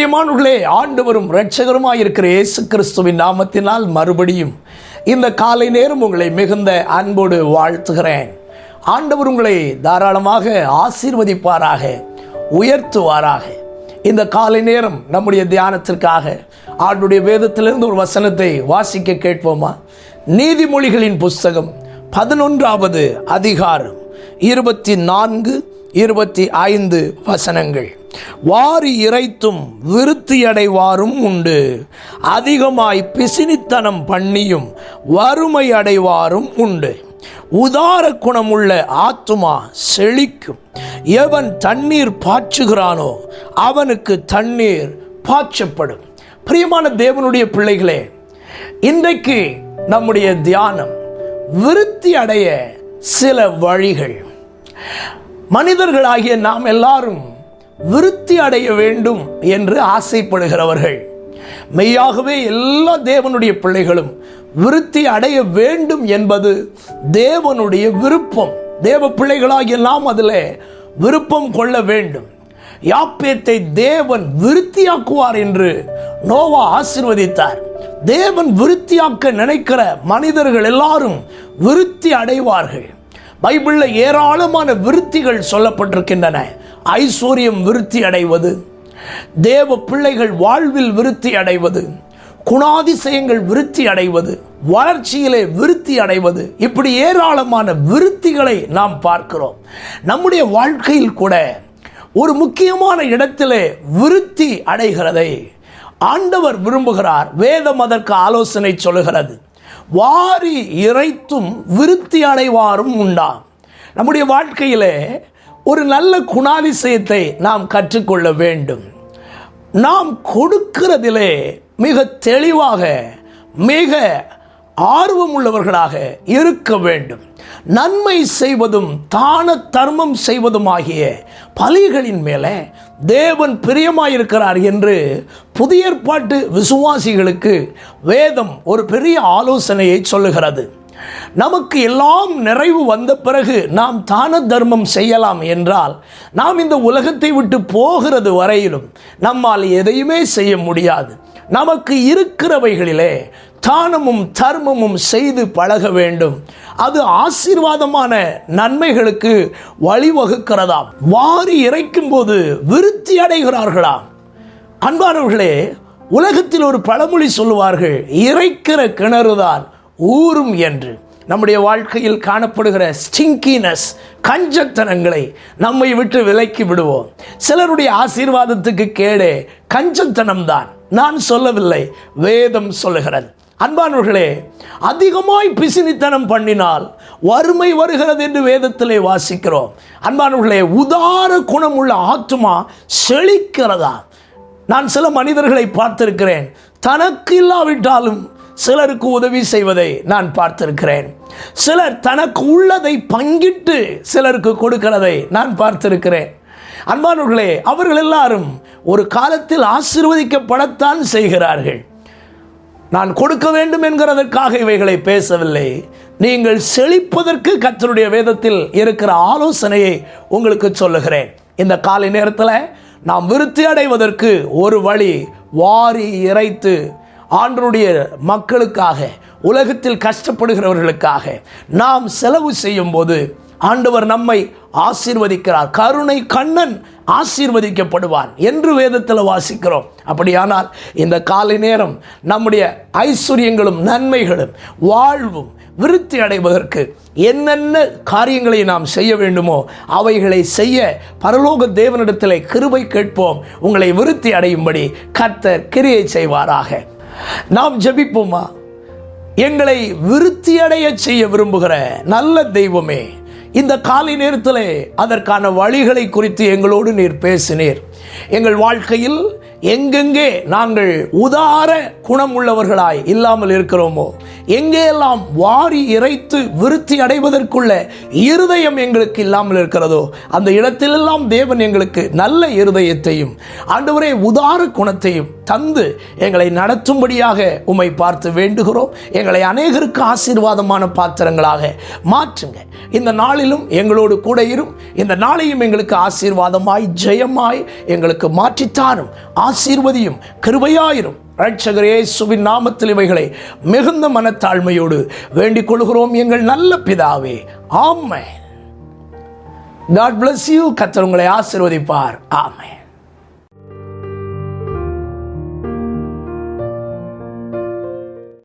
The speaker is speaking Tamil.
பிரியமானவர்களே, ஆண்டவரும் இரட்சகருமாய் இருக்கிற இயேசு கிறிஸ்துவின் நாமத்தினால் மறுபடியும் இந்த காலை நேரம் உங்களை மிகுந்த அன்போடு வாழ்த்துகிறேன். ஆண்டவர் உங்களை தாராளமாக ஆசீர்வதிப்பாராக, உயர்த்துவாராக. இந்த காலை நேரம் நம்முடைய தியானத்திற்காக ஆண்டுடைய வேதத்திலிருந்து ஒரு வசனத்தை வாசிக்க கேட்போமா? நீதிமொழிகளின் புஸ்தகம் 11வது அதிகாரம் 24, 25 வசனங்கள். வாரி இறைத்தும் விருத்தியடைவாரும் உண்டு, அதிகமாய் பிசினித்தனம் பண்ணியும் வறுமை அடைவாரும் உண்டு. உதார குணமுள்ள ஆத்துமா செழிக்கும், எவன் தண்ணீர் பாய்ச்சுகிறானோ அவனுக்கு தண்ணீர் பாய்ச்சப்படும். பிரியமான தேவனுடைய பிள்ளைகளே, இன்றைக்கு நம்முடைய தியானம் விருத்தி அடைய சில வழிகள். மனிதர்களாகிய நாம் எல்லாரும் விருத்தி அடைய வேண்டும் என்று ஆசைப்படுகிறவர்கள். மெய்யாகவே எல்லா தேவனுடைய பிள்ளைகளும் விருத்தி அடைய வேண்டும் என்பது தேவனுடைய விருப்பம். தேவ பிள்ளைகளாகிய நாம் அதில் விருப்பம் கொள்ள வேண்டும். யாப்பேத்தை தேவன் விருத்தியாக்குவார் என்று நோவா ஆசீர்வதித்தார். தேவன் விருத்தியாக்க நினைக்கிற மனிதர்கள் எல்லாரும் விருத்தி அடைவார்கள். பைபிளில் ஏராளமான விருத்திகள் சொல்லப்பட்டிருக்கின்றன. ஐஸ்வர்யம் விருத்தி அடைவது, தேவ பிள்ளைகள் வாழ்வில் விருத்தி அடைவது, குணாதிசயங்கள் விருத்தி அடைவது, வளர்ச்சியிலே விருத்தி அடைவது, இப்படி ஏராளமான விருத்திகளை நாம் பார்க்கிறோம். நம்முடைய வாழ்க்கையில் கூட ஒரு முக்கியமான இடத்திலே விருத்தி அடைகிறதை ஆண்டவர் விரும்புகிறார். வேதம் அதற்கு ஆலோசனை சொல்லுகிறது. வாரி இறைத்தும் விருத்தி அடைவாரும் உண்டாம். நம்முடைய வாழ்க்கையிலே ஒரு நல்ல குணாதிசயத்தை நாம் கற்றுக்கொள்ள வேண்டும். நாம் கொடுக்கிறதிலே மிக தெளிவாக, மிக ஆர்வம் உள்ளவர்களாக இருக்க வேண்டும். நன்மை செய்வதும் தான தர்மம் செய்வதுமாகிய பலிகளின் மேலே தேவன் பிரியமாயிருக்கிறார் என்று புதிய ஏற்பாட்டு விசுவாசிகளுக்கு வேதம் ஒரு பெரிய ஆலோசனையை சொல்லுகிறது. நமக்கு எல்லாம் நிறைவு வந்த பிறகு நாம் தான தர்மம் செய்யலாம் என்றால், நாம் இந்த உலகத்தை விட்டு போகிறது வரையிலும் நம்மால் எதையுமே செய்ய முடியாது. நமக்கு இருக்கிறவைகளிலே தானமும் தர்மமும் செய்து பழக வேண்டும். அது ஆசீர்வாதமான நன்மைகளுக்கு வழிவகுக்கிறதாம். வாரி இறைக்கும் போது விருத்தி அடைகிறார்களாம். அன்பானவர்களே, உலகத்தில் ஒரு பழமொழி சொல்லுவார்கள், இறைக்கிற கிணறுதான் ஊரும் என்று. நம்முடைய வாழ்க்கையில் காணப்படுகிற ஸ்டிங்கினஸ், கஞ்சத்தனங்களை நம்மை விட்டு விலக்கி விடுவோம். சிலருடைய ஆசீர்வாதத்துக்கு கேடே கஞ்சத்தனம்தான். நான் சொல்லவில்லை, வேதம் சொல்லுகிறது. அன்பானவர்களே, அதிகமாய் பிசினித்தனம் பண்ணினால் வறுமை வருகிறது என்று வேதத்திலே வாசிக்கிறோம். அன்பானவர்களே, உதார குணமுள்ள ஆத்துமா செழிக்கிறதா? நான் சில மனிதர்களை பார்த்திருக்கிறேன், தனக்கு இல்லாவிட்டாலும் சிலருக்கு உதவி செய்வதை நான் பார்த்திருக்கிறேன். சிலர் தனக்கு உள்ளதை பங்கிட்டு சிலருக்கு கொடுக்கிறதை நான் பார்த்திருக்கிறேன். அன்பானவர்களே, அவர்கள் எல்லாரும் ஒரு காலத்தில் ஆசீர்வதிக்கப்படத்தான் செய்கிறார்கள். நான் கொடுக்க வேண்டும் என்கிறதற்காக இவைகளை பேசவில்லை. நீங்கள் செழிப்பதற்கு கர்த்தருடைய வேதத்தில் இருக்கிற ஆலோசனையை உங்களுக்கு சொல்லுகிறேன். இந்த காலை நேரத்தில் நாம் விருத்தி அடைவதற்கு ஒரு வழி, வாரி இறைத்து ஆண்டவருடைய மக்களுக்காக, உலகத்தில் கஷ்டப்படுகிறவர்களுக்காக நாம் செலவு செய்யும் போது ஆண்டவர் நம்மை ஆசீர்வதிக்கிறார். கருணை கண்ணன் ஆசீர்வதிக்கப்படுவான் என்று வேதத்தில் வாசிக்கிறோம். அப்படியானால் இந்த காலை நேரம் நம்முடைய ஐஸ்வர்யங்களும் நன்மைகளும் வாழ்வும் விருத்தி அடைவதற்கு என்னென்ன காரியங்களை நாம் செய்ய வேண்டுமோ அவைகளை செய்ய பரலோக தேவனிடத்தில் கிருபை கேட்போம். உங்களை விருத்தி அடையும்படி கர்த்தர் கிரியை செய்வாராக. நாம் ஜெபிப்போமா? எங்களை விருத்தி அடைய செய்ய விரும்புகிற நல்ல தெய்வமே, இந்த காலை நேரத்தில் அதற்கான வழிகளை குறித்து எங்களோடு நீர் பேசினீர். எங்கள் வாழ்க்கையில் எங்கெங்கே நாங்கள் உதார குணம் உள்ளவர்களாய் இல்லாமல் இருக்கிறோமோ, எங்கேயெல்லாம் வாரி இறைத்து விருத்தி அடைவதற்குள்ள இருதயம் எங்களுக்கு இல்லாமல் இருக்கிறதோ, அந்த இடத்திலெல்லாம் தேவன் எங்களுக்கு நல்ல இருதயத்தையும், ஆண்டவரே, உதார குணத்தையும் தந்து எங்களை நடத்தும்படியாக உம்மை பார்த்து வேண்டுகிறோம். எங்களை அநேகருக்கு ஆசீர்வாதமான பாத்திரங்களாக மாற்றுங்க. இந்த நாளிலும் எங்களோடு கூட இரும். இந்த நாளையும் எங்களுக்கு ஆசீர்வாதமாய் ஜெயமாய் எங்களுக்கு மாற்றித்தாரும். ஆசீர்வதியும், கிருபையாயிரும். இரட்சகர் இயேசுவின் நாமத்தில் இவைகளை மிகுந்த மனத்தாழ்மையோடு வேண்டிக் கொள்கிறோம் எங்கள் நல்ல பிதாவே, ஆமென். God bless you. கர்த்தர் உங்களை ஆசீர்வதிப்பார். ஆமென்.